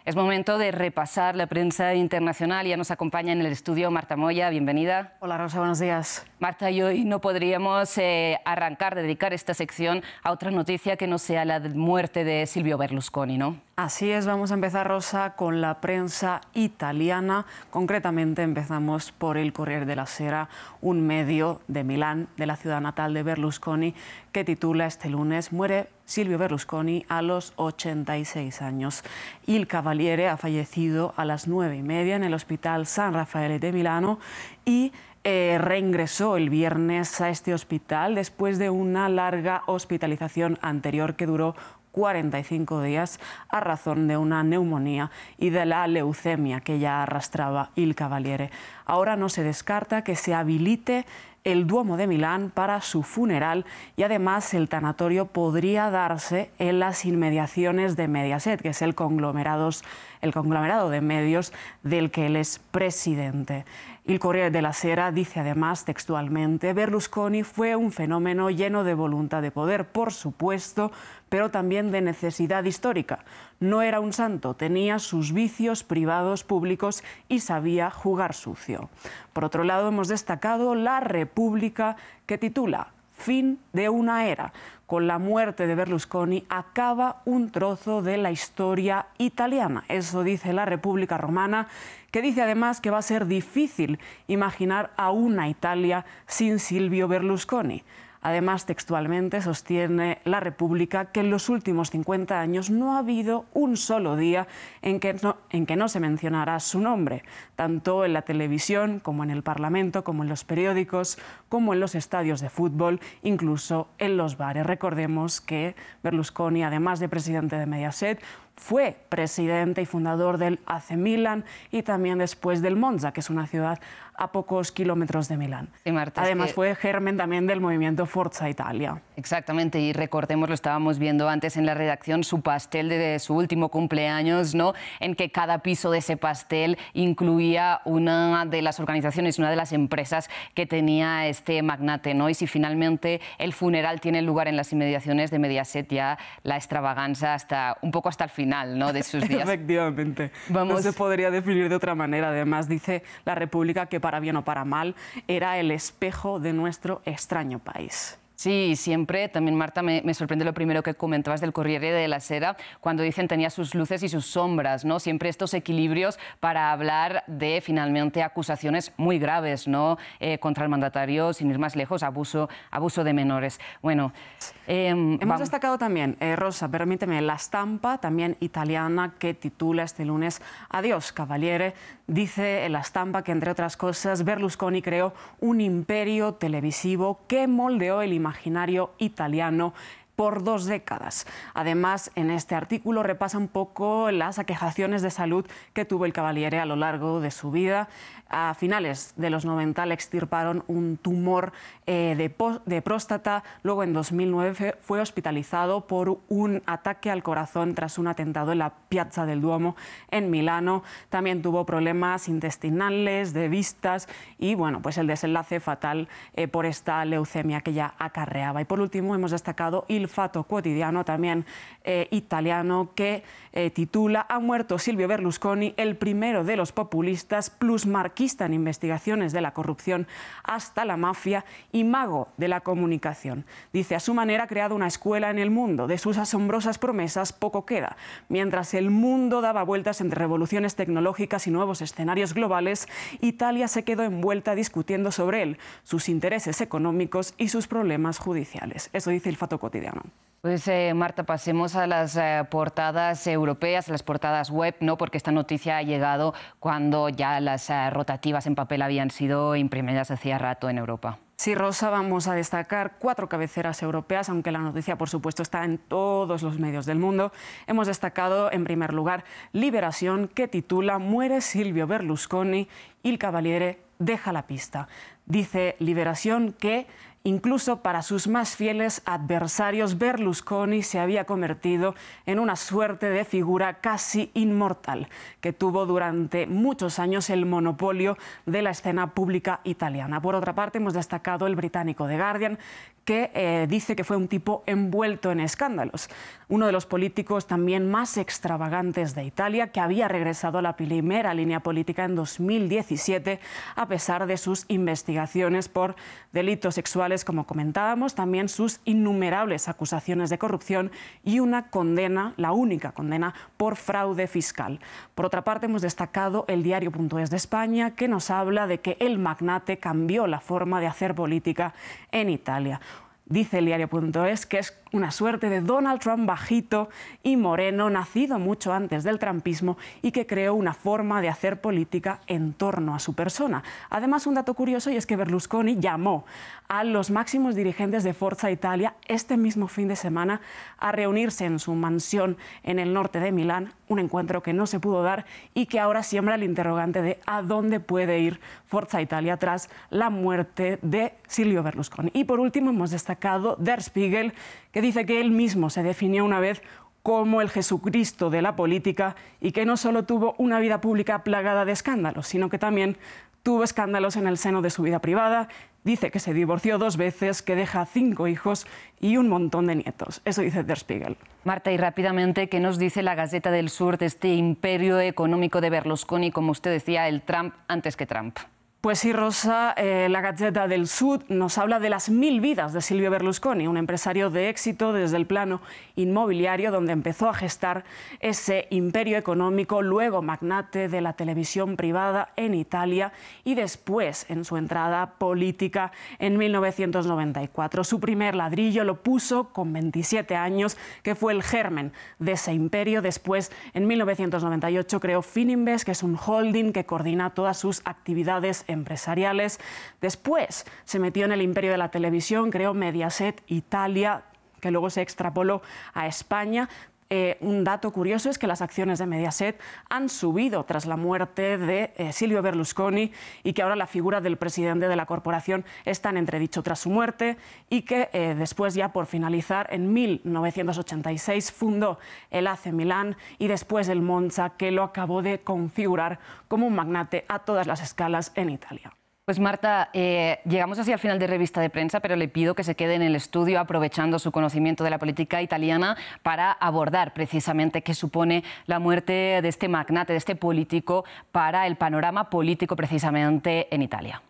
Es momento de repasar la prensa internacional. Ya nos acompaña en el estudio Marta Moya. Bienvenida. Hola Rosa, buenos días. Marta, y hoy no podríamos dedicar esta sección a otra noticia que no sea la muerte de Silvio Berlusconi, ¿no? Así es, vamos a empezar, Rosa, con la prensa italiana. Concretamente empezamos por el Corriere della Sera, un medio de Milán, de la ciudad natal de Berlusconi, que titula este lunes: muere Silvio Berlusconi a los 86 años. Il Cavaliere ha fallecido a las 9:30 en el Hospital San Raffaele de Milano y reingresó el viernes a este hospital después de una larga hospitalización anterior que duró 45 días a razón de una neumonía y de la leucemia que ya arrastraba Il Cavaliere. Ahora no se descarta que se habilite el Duomo de Milán para su funeral y además el tanatorio podría darse en las inmediaciones de Mediaset, que es el conglomerado de medios del que él es presidente. El Corriere della Sera dice además textualmente: Berlusconi fue un fenómeno lleno de voluntad de poder, por supuesto, pero también de necesidad histórica. No era un santo, tenía sus vicios privados, públicos y sabía jugar sucio. Por otro lado, hemos destacado La Repubblica, que titula Fin de una era. Con la muerte de Berlusconi acaba un trozo de la historia italiana. Eso dice La Repubblica Romana, que dice además que va a ser difícil imaginar a una Italia sin Silvio Berlusconi. Además, textualmente sostiene La República que en los últimos 50 años no ha habido un solo día en que no se mencionara su nombre, tanto en la televisión como en el Parlamento, como en los periódicos, como en los estadios de fútbol, incluso en los bares. Recordemos que Berlusconi, además de presidente de Mediaset, fue presidente y fundador del AC Milan y también después del Monza, que es una ciudad a pocos kilómetros de Milán. Sí, Marta, además fue germen también del movimiento Forza Italia. Exactamente, y recordemos, lo estábamos viendo antes en la redacción, su pastel de su último cumpleaños, ¿no? En que cada piso de ese pastel incluía una de las organizaciones, una de las empresas que tenía este magnate, ¿no? Y si finalmente el funeral tiene lugar en las inmediaciones de Mediaset, ya la extravaganza un poco hasta el final, ¿no?, de sus días. Efectivamente. No se podría definir de otra manera. Además, dice La República que para bien o para mal era el espejo de nuestro extraño país. Sí, siempre, también Marta, me sorprende lo primero que comentabas del Corriere della Sera, cuando dicen tenía sus luces y sus sombras, ¿no? Siempre estos equilibrios para hablar de, finalmente, acusaciones muy graves, ¿no? Contra el mandatario, sin ir más lejos, abuso de menores. Bueno, hemos destacado también, Rosa, permíteme, La Stampa, también italiana, que titula este lunes Adiós, Cavaliere. Dice en La Stampa que, entre otras cosas, Berlusconi creó un imperio televisivo que moldeó el imaginario italiano por 2 décadas. Además, en este artículo repasa un poco las aquejaciones de salud que tuvo el Cavaliere a lo largo de su vida. A finales de los 90 le extirparon un tumor de próstata. Luego, en 2009, fue hospitalizado por un ataque al corazón tras un atentado en la Piazza del Duomo en Milano. También tuvo problemas intestinales, de vistas y, bueno, pues el desenlace fatal por esta leucemia que ya acarreaba. Y por último, hemos destacado Il Fatto Quotidiano, también italiano, que titula Ha muerto Silvio Berlusconi, el primero de los populistas, plusmarquista en investigaciones de la corrupción hasta la mafia y mago de la comunicación. Dice: a su manera ha creado una escuela en el mundo, de sus asombrosas promesas poco queda. Mientras el mundo daba vueltas entre revoluciones tecnológicas y nuevos escenarios globales, Italia se quedó envuelta discutiendo sobre él, sus intereses económicos y sus problemas judiciales. Eso dice Il Fatto Quotidiano. Pues Marta, pasemos a las portadas europeas, a las portadas web, ¿no? Porque esta noticia ha llegado cuando ya las rotativas en papel habían sido imprimidas hacía rato en Europa. Sí, Rosa, vamos a destacar 4 cabeceras europeas, aunque la noticia, por supuesto, está en todos los medios del mundo. Hemos destacado, en primer lugar, Liberación, que titula Muere Silvio Berlusconi, Il Cavaliere deja la pista. Dice Liberación que incluso para sus más fieles adversarios, Berlusconi se había convertido en una suerte de figura casi inmortal, que tuvo durante muchos años el monopolio de la escena pública italiana. Por otra parte, hemos destacado el británico The Guardian, que dice que fue un tipo envuelto en escándalos. Uno de los políticos también más extravagantes de Italia, que había regresado a la primera línea política en 2017, a pesar de sus investigaciones por delitos sexuales, como comentábamos, también sus innumerables acusaciones de corrupción y una condena, la única condena, por fraude fiscal. Por otra parte, hemos destacado el diario.es de España, que nos habla de que el magnate cambió la forma de hacer política en Italia. Dice el diario.es que es una suerte de Donald Trump bajito y moreno, nacido mucho antes del trumpismo y que creó una forma de hacer política en torno a su persona. Además, un dato curioso, y es que Berlusconi llamó a los máximos dirigentes de Forza Italia este mismo fin de semana a reunirse en su mansión en el norte de Milán, un encuentro que no se pudo dar y que ahora siembra el interrogante de a dónde puede ir Forza Italia tras la muerte de Silvio Berlusconi. Y por último, hemos destacado Der Spiegel, que dice que él mismo se definió una vez como el Jesucristo de la política y que no solo tuvo una vida pública plagada de escándalos, sino que también tuvo escándalos en el seno de su vida privada. Dice que se divorció 2 veces, que deja 5 hijos y un montón de nietos. Eso dice Der Spiegel. Marta, y rápidamente, ¿qué nos dice la Gaceta del Sur de este imperio económico de Berlusconi, como usted decía, el Trump antes que Trump? Pues sí, Rosa, la Gaceta del Sud nos habla de las 1000 vidas de Silvio Berlusconi, un empresario de éxito desde el plano inmobiliario, donde empezó a gestar ese imperio económico, luego magnate de la televisión privada en Italia y después en su entrada política en 1994. Su primer ladrillo lo puso con 27 años, que fue el germen de ese imperio. Después, en 1998, creó Fininvest, que es un holding que coordina todas sus actividades empresariales. Después se metió en el imperio de la televisión, creó Mediaset Italia, que luego se extrapoló a España. Un dato curioso es que las acciones de Mediaset han subido tras la muerte de Silvio Berlusconi y que ahora la figura del presidente de la corporación está en entredicho tras su muerte y que después, ya por finalizar, en 1986 fundó el AC Milán y después el Monza, que lo acabó de configurar como un magnate a todas las escalas en Italia. Pues Marta, llegamos así al final de Revista de Prensa, pero le pido que se quede en el estudio aprovechando su conocimiento de la política italiana para abordar precisamente qué supone la muerte de este magnate, de este político, para el panorama político precisamente en Italia.